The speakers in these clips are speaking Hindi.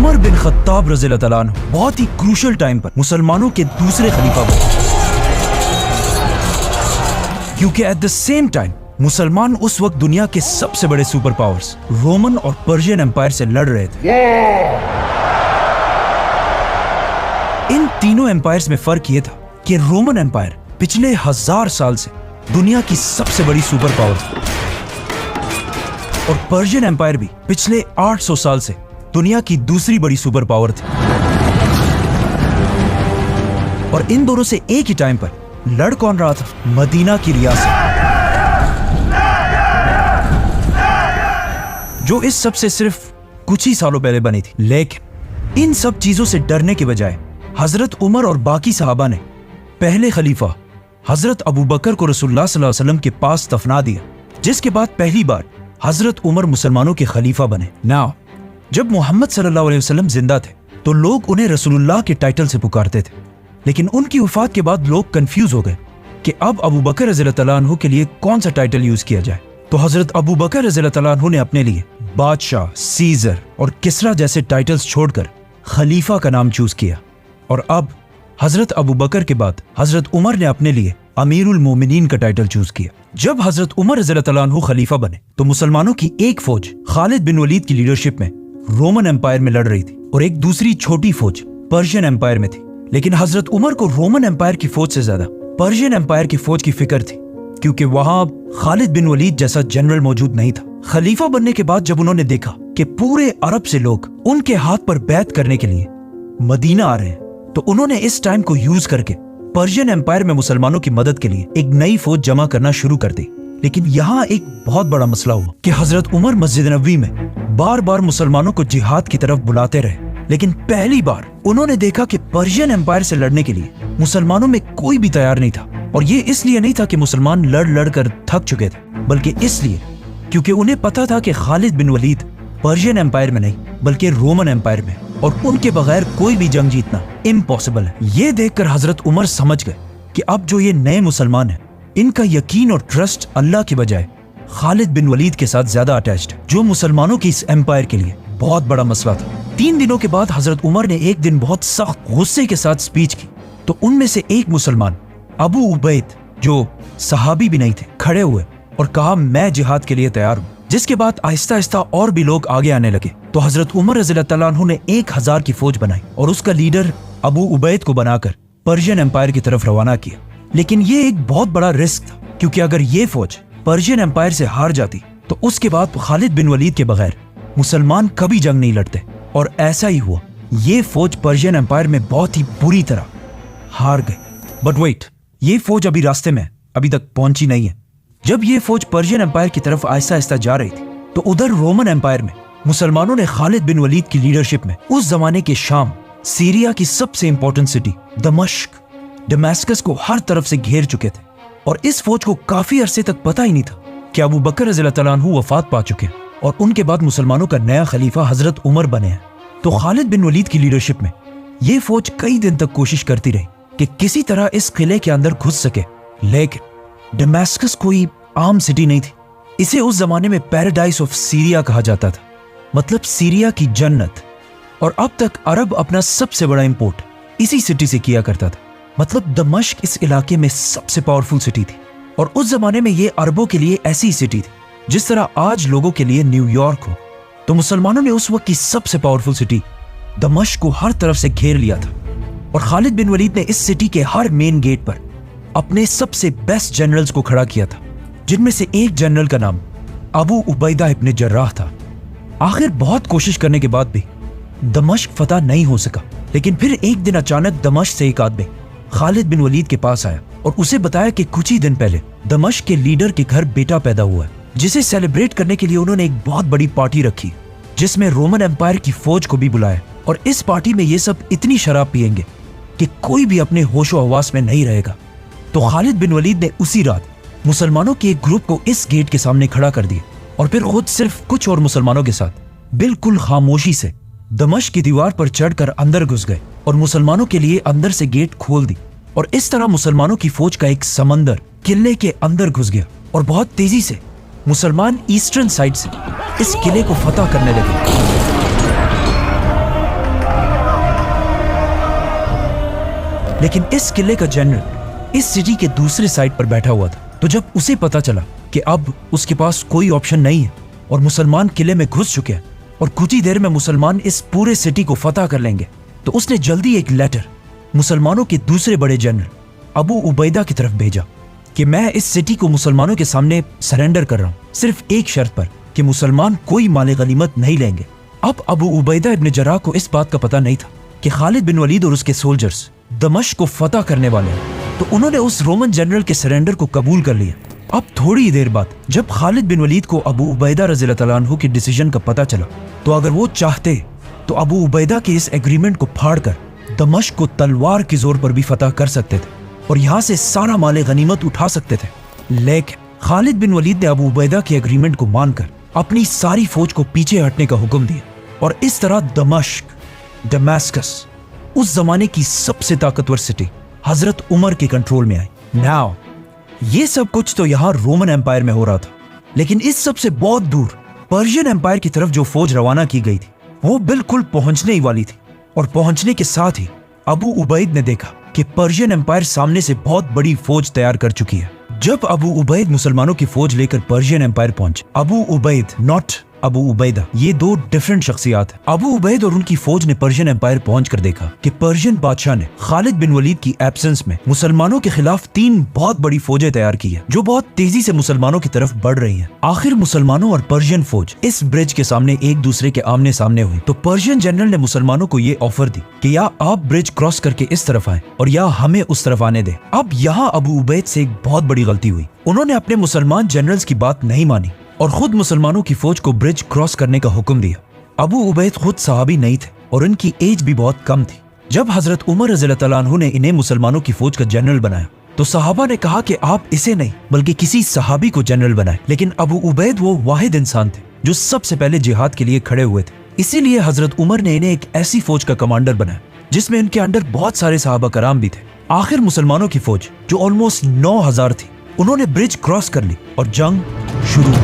उमर बिन खत्ताब रज़ियल्लाहु तआला अन्हु बहुत ही क्रूशल टाइम पर मुसलमानों के दूसरे खलीफा बने, क्योंकि एट द सेम टाइम मुसलमान उस वक्त दुनिया के सबसे बड़े सुपर पावर्स रोमन और पर्शियन एम्पायर से लड़ रहे थे। इन तीनों एम्पायर्स में फर्क यह था कि रोमन एम्पायर पिछले 1000 साल से दुनिया की सबसे बड़ी सुपर पावर थी और पर्शियन एम्पायर भी पिछले 800 साल से दुनिया की दूसरी बड़ी सुपर पावर थी। और इन दोनों से एक ही टाइम पर लड़ कौन रहा था? मदीना की रियासत, जो इस सब से सिर्फ कुछ ही सालों पहले बनी थी। लेकिन इन सब चीजों से डरने के बजाय हजरत उमर और बाकी सहाबा ने पहले खलीफा हजरत अबू बकर को रसूलुल्लाह सल्लल्लाहु अलैहि वसल्लम के पास दफना दिया, जिसके बाद पहली बार हजरत उमर मुसलमानों के खलीफा बने। नाउ जब मोहम्मद सल्लल्लाहु अलैहि वसल्लम जिंदा थे तो लोग उन्हें रसूलुल्लाह के टाइटल से पुकारते थे, लेकिन उनकी वफात के बाद लोग कंफ्यूज हो गए कि अब अबू बकर रज़ियल्लाहु तआला अन्हु के लिए कौन सा टाइटल यूज किया जाए। तो हजरत अबू बकर रज़ियल्लाहु तआला अन्हु ने अपने लिए बादशाह, सीजर और किसरा जैसे टाइटल्स छोड़कर खलीफा का नाम चूज किया। और अब हजरत अबू बकर के बाद हजरत उमर ने अपने लिए अमीरुल मोमिनीन का टाइटल चूज किया। जब हजरत उमर रज़ियल्लाहु तआला अन्हु खलीफा बने तो मुसलमानों की एक फौज खालिद बिन वलीद की लीडरशिप में रोमन एम्पायर में लड़ रही थी और एक दूसरी छोटी फौज पर्शियन एम्पायर में थी। लेकिन हजरत उमर को रोमन एम्पायर की फौज से ज्यादा पर्शियन एम्पायर की फौज की फिक्र थी, क्योंकि वहां खालिद बिन वलीद जैसा जनरल मौजूद नहीं था। खलीफा बनने के बाद जब उन्होंने देखा कि पूरे अरब से लोग उनके हाथ पर बैत करने के लिए मदीना आ रहे हैं, तो उन्होंने इस टाइम को यूज करके पर्शियन एम्पायर में मुसलमानों की मदद के लिए एक नई फौज जमा करना शुरू कर दी। लेकिन यहाँ एक बहुत बड़ा मसला हुआ कि हजरत उमर मस्जिद नबवी में बार बार मुसलमानों को जिहाद की तरफ बुलाते रहे, लेकिन पहली बार उन्होंने देखा कि पर्शियन एम्पायर से लड़ने के लिए मुसलमानों में कोई भी तैयार नहीं था। और ये इसलिए नहीं था कि मुसलमान लड़ लड़ कर थक चुके थे, बल्कि इसलिए क्योंकि उन्हें पता था कि खालिद बिन वलीद पर्शियन एम्पायर में नहीं बल्कि रोमन एम्पायर में, और उनके बगैर कोई भी जंग जीतना इम्पॉसिबल है। ये देखकर हजरत उमर समझ गए कि अब जो ये नए मुसलमान हैं, इनका यकीन और ट्रस्ट अल्लाह की बजाय खालिद बिन वलीद के साथ ज्यादा अटैच्ड, जो मुसलमानों की इस एम्पायर के लिए बहुत बड़ा मसला था। 3 दिनों के बाद हजरत उमर ने एक दिन बहुत सख्त गुस्से के साथ स्पीच की, तो उनमें से एक मुसलमान अबू उबैद, जो सहाबी भी नहीं थे, खड़े हुए और कहा मैं जिहाद के लिए तैयार हूँ। जिसके बाद आहिस्ता आहिस्ता और भी लोग आगे आने लगे। तो हजरत उमर रज़ियल्लाहु तआला अन्हु ने 1000 की फौज बनाई और उसका लीडर अबू उबैद को बनाकर पर्शियन एम्पायर की तरफ रवाना किया। लेकिन ये एक बहुत बड़ा रिस्क था, क्योंकि अगर ये फौज पर्शियन एम्पायर से हार जाती तो उसके बाद खालिद बिन वलीद के बगैर मुसलमान कभी जंग नहीं लड़ते। और ऐसा ही हुआ, ये फौज पर्शियन एम्पायर में बहुत ही बुरी तरह हार गई। बट वेट, ये फौज अभी रास्ते में, अभी तक पहुंची नहीं है। जब ये फौज पर्शियन एम्पायर की तरफ आहिस्ता आहिस्ता जा रही थी तो उधर रोमन एम्पायर में मुसलमानों ने खालिद बिन वलीद की लीडरशिप में उस जमाने के शाम, सीरिया की सबसे इंपॉर्टेंट सिटी दमिश्क, दमास्कस को हर तरफ से घेर चुके थे। और इस फौज को काफी अरसे तक पता ही नहीं था कि अबू बकर रज़ियल्लाहु तआला अन्हु वफात पा चुके हैं और उनके बाद मुसलमानों का नया खलीफा हजरत उमर बने हैं। तो खालिद बिन वलीद की लीडरशिप में ये फौज कई दिन तक कोशिश करती रही कि किसी तरह इस किले के अंदर घुस सके, लेकिन दमास्कस कोई आम सिटी नहीं थी। इसे उस जमाने में पैराडाइज ऑफ सीरिया कहा जाता था, मतलब सीरिया की जन्नत। और अब तक अरब अपना सबसे बड़ा इंपोर्ट इसी सिटी से किया करता था, मतलब दमिश्क इस इलाके में सबसे पावरफुल सिटी थी। और उस जमाने में ये अरबों के लिए ऐसी सिटी थी जिस तरह आज लोगों के लिए न्यूयॉर्क हो। तो मुसलमानों ने उस वक्त की सबसे पावरफुल सिटी दमिश्क को हर तरफ से घेर लिया था। और खालिद बिन वलीद ने इस सिटी के हर मेन गेट पर अपने सबसे बेस्ट जनरल्स को खड़ा किया था, जिनमें से एक जनरल का नाम अबू उबैदा इब्न जर्राह था। आखिर बहुत कोशिश करने के बाद भी दमिश्क फतह नहीं हो सका, लेकिन फिर एक दिन अचानक दमिश्क से एक आदमी खालिद बिन वलीद के पास आया और उसे बताया कि कुछ ही दिन पहले दमिश्क के लीडर के घर बेटा पैदा हुआ है, जिसे सेलिब्रेट करने के लिए उन्होंने एक बहुत बड़ी पार्टी रखी, जिसमें रोमन एम्पायर की फौज को भी बुलाया। और इस पार्टी में ये सब इतनी शराब पियेंगे कि कोई भी अपने होशो हवास में नहीं रहेगा। तो खालिद बिन वलीद ने उसी रात मुसलमानों के एक ग्रुप को इस गेट के सामने खड़ा कर दिया और फिर खुद सिर्फ कुछ और मुसलमानों के साथ बिल्कुल खामोशी से दमिश्क की दीवार पर चढ़कर अंदर घुस गए और मुसलमानों के लिए अंदर से गेट खोल दी। और इस तरह मुसलमानों की फौज का एक समंदर किले के अंदर घुस गया और बहुत तेजी से मुसलमान ईस्टर्न साइड से इस किले को फतह करने लगे। लेकिन इस किले का जनरल इस सिटी के दूसरे साइड पर बैठा हुआ था। तो जब उसे पता चला कि अब उसके पास कोई ऑप्शन नहीं है और मुसलमान किले में घुस चुके हैं और कुछ ही देर में मुसलमान इस पूरे सिटी को फतह कर लेंगे, तो उसने जल्दी एक लेटर मुसलमानों के दूसरे बड़े जनरल अबू उबैदा की तरफ भेजा कि मैं इस सिटी को मुसलमानों के सामने सरेंडर कर रहा हूँ, सिर्फ एक शर्त पर कि मुसलमान कोई माले गनीमत नहीं लेंगे। अब अबू उबैदा इब्न जर्राह को इस बात का पता नहीं था कि खालिद बिन वलीद और उसके सोल्जर्स दमिश्क को फतह करने वाले हैं, तो उन्होंने उस रोमन जनरल के सरेंडर को कबूल कर लिया। अब थोड़ी देर बाद जब खालिद बिन वलीद को अबू उबैदा रज़ियल्लाहु तआला अन्हु की डिसीजन का पता चला, तो अगर वो चाहते तो अबू उबैदा के इस एग्रीमेंट को फाड़कर दमिश्क को तलवार के जोर पर भी फतह कर सकते थे और यहाँ से सारा माले गनीमत उठा सकते थे। लेकिन खालिद बिन वलीद ने अबू उबैदा के एग्रीमेंट को मानकर अपनी सारी फौज को पीछे हटने का हुक्म दिया और इस तरह दमास्कस उस जमाने की सबसे ताकतवर सिटी हजरत उमर के कंट्रोल में आई। नाउ ये सब कुछ तो यहाँ रोमन एम्पायर में हो रहा था, लेकिन इस सब से बहुत दूर पर्शियन एम्पायर की तरफ जो फौज रवाना की गई थी वो बिल्कुल पहुंचने ही वाली थी। और पहुंचने के साथ ही अबू उबैद ने देखा कि पर्शियन एम्पायर सामने से बहुत बड़ी फौज तैयार कर चुकी है। जब अबू उबैद मुसलमानों की फौज लेकर पर्शियन एम्पायर पहुंचे, अबू उबैद नॉट अबू उबैदा, ये दो डिफरेंट शख्सियात हैं। अबू उबैद और उनकी फौज ने पर्शियन एम्पायर पहुंचकर देखा कि पर्शियन बादशाह ने खालिद बिन वलीद की एब्सेंस में मुसलमानों के खिलाफ 3 बहुत बड़ी फौजें तैयार की है जो बहुत तेजी से मुसलमानों की तरफ बढ़ रही हैं। आखिर मुसलमानों और पर्शियन फौज इस ब्रिज के सामने एक दूसरे के आमने सामने हुई, तो पर्शियन जनरल ने मुसलमानों को ये ऑफर दी कि या आप ब्रिज क्रॉस करके इस तरफ आए और या हमें उस तरफ आने दें। अब यहाँ अबू उबैद से एक बहुत बड़ी गलती हुई, उन्होंने अपने मुसलमान जनरल्स की बात नहीं मानी और खुद मुसलमानों की फौज को ब्रिज क्रॉस करने का हुक्म दिया। अबू उबैद खुद सहाबी नहीं थे और इनकी एज भी बहुत कम थी। जब हजरत उमर रज़ियल्लाहु तआला अन्हु ने इन्हें मुसलमानों की फौज का जनरल बनाया, तो सहाबा ने कहा कि आप इसे नहीं बल्कि किसी सहाबी को जनरल बनाए। लेकिन अबू उबैद वो वाहिद इंसान थे जो सबसे पहले जिहाद के लिए खड़े हुए थे, इसीलिए हजरत उमर ने इन्हें एक ऐसी फौज का कमांडर बनाया जिसमें इनके अंडर बहुत सारे सहाबा कराम भी थे। आखिर मुसलमानों की फौज जो ऑलमोस्ट 9000 थी, उन्होंने ब्रिज क्रॉस कर ली और जंग शुरू हुई।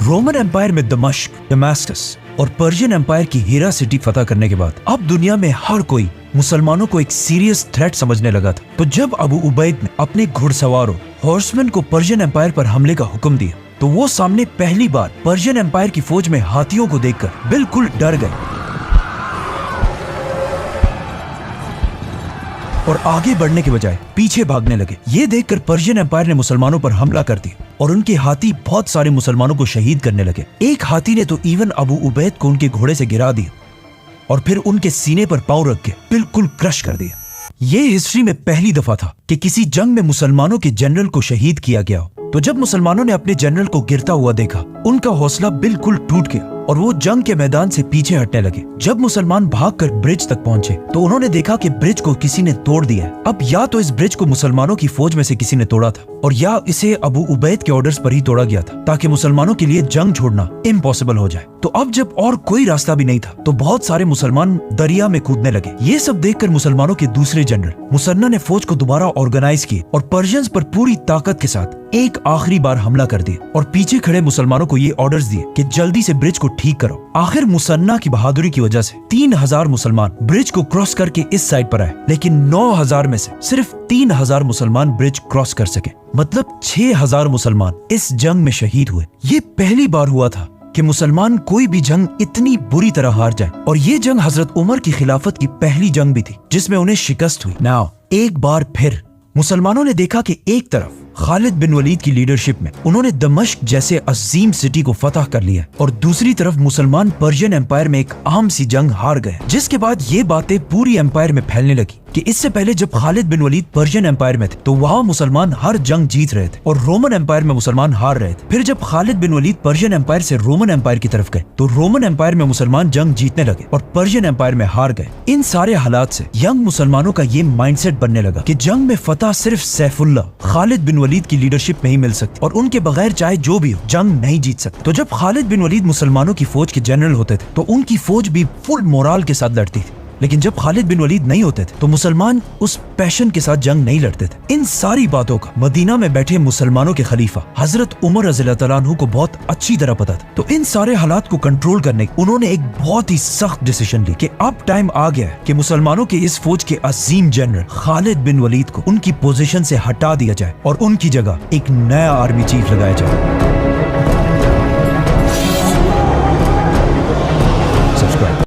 रोमन एम्पायर में दमास्कस और पर्शियन एम्पायर की हीरा सिटी फतह करने के बाद अब दुनिया में हर कोई मुसलमानों को एक सीरियस थ्रेट समझने लगा था। तो जब अबू उबैद ने अपने घुड़सवारों हॉर्समैन को पर्शियन एम्पायर पर हमले का हुक्म दिया, तो वो सामने पहली बार पर्शियन एम्पायर की फौज में हाथियों को देखकर बिल्कुल डर गए और आगे बढ़ने के बजाय पीछे भागने लगे। ये देखकर पर्शियन एम्पायर ने मुसलमानों पर हमला कर दिया और उनके हाथी बहुत सारे मुसलमानों को शहीद करने लगे। एक हाथी ने तो इवन अबू उबैद को उनके घोड़े से गिरा दिया और फिर उनके सीने पर पांव रख के बिल्कुल क्रश कर दिया। ये हिस्ट्री में पहली दफा था कि किसी जंग में मुसलमानों के जनरल को शहीद किया गया हो। तो जब मुसलमानों ने अपने जनरल को गिरता हुआ देखा, उनका हौसला बिल्कुल टूट गया और वो जंग के मैदान से पीछे हटने लगे। जब मुसलमान भागकर ब्रिज तक पहुंचे, तो उन्होंने देखा कि ब्रिज को किसी ने तोड़ दिया है। अब या तो इस ब्रिज को मुसलमानों की फौज में से किसी ने तोड़ा था और या इसे अबू उबैद के ऑर्डर्स पर ही तोड़ा गया था ताकि मुसलमानों के लिए जंग छोड़ना इम्पॉसिबल हो जाए। तो अब जब और कोई रास्ता भी नहीं था, तो बहुत सारे मुसलमान दरिया में कूदने लगे। ये सब देखकर मुसलमानों के दूसरे जनरल मुसन्ना ने फौज को दोबारा ऑर्गेनाइज किए और पर्शियंस पर पूरी ताकत के साथ एक आखिरी बार हमला कर दिया और पीछे खड़े मुसलमानों को ये ऑर्डर्स दिए कि जल्दी से ब्रिज को ठीक करो। आखिर मुसन्ना की बहादुरी की वजह से 3000 मुसलमान ब्रिज को क्रॉस करके इस साइड पर आए, लेकिन 9000 में से सिर्फ 3000 मुसलमान ब्रिज क्रॉस कर सके। मतलब 6000 मुसलमान इस जंग में शहीद हुए। ये पहली बार हुआ था कि मुसलमान कोई भी जंग इतनी बुरी तरह हार जाए और ये जंग हजरत उमर की खिलाफत की पहली जंग भी थी जिसमें उन्हें शिकस्त हुई। नाउ एक बार फिर मुसलमानों ने देखा कि एक तरफ खालिद बिन वलीद की लीडरशिप में उन्होंने दमिश्क जैसे अजीम सिटी को फतह कर लिया और दूसरी तरफ मुसलमान पर्शियन एम्पायर में एक आम सी जंग हार गए। जिसके बाद ये बातें पूरी एम्पायर में फैलने लगी कि इससे पहले जब खालिद बिन वलीद पर्शियन एम्पायर में थे, तो वहाँ मुसलमान हर जंग जीत रहे थे और रोमन एम्पायर में मुसलमान हार रहे थे। फिर जब खालिद बिन वलीद पर्शियन एम्पायर से रोमन एम्पायर की तरफ गए, तो रोमन एम्पायर में मुसलमान जंग जीतने लगे और पर्शियन एम्पायर में हार गए। इन सारे हालात से यंग मुसलमानों का ये माइंडसेट बनने लगा कि जंग में फतह सिर्फ सैफुल्लाह खालिद बिन वलीद की लीडरशिप में ही मिल सकती और उनके बगैर चाहे जो भी हो जंग नहीं जीत सकते। तो जब खालिद बिन वलीद मुसलमानों की फौज के जनरल होते थे, तो उनकी फौज भी फुल मोराल के साथ लड़ती थी लेकिन जब खालिद बिन वलीद नहीं होते थे तो मुसलमान उस पैशन के साथ जंग नहीं लड़ते थे। इन सारी बातों का मदीना में बैठे मुसलमानों के खलीफा हजरत उमर रज़ियल्लाहु तआला अन्हु को बहुत अच्छी तरह पता था। तो इन सारे हालात को कंट्रोल करने उन्होंने एक बहुत ही सख्त डिसीजन ली कि अब टाइम आ गया है कि मुसलमानों के इस फौज के अजीम जनरल खालिद बिन वलीद को उनकी पोजीशन से हटा दिया जाए और उनकी जगह एक नया आर्मी चीफ लगाया जाए।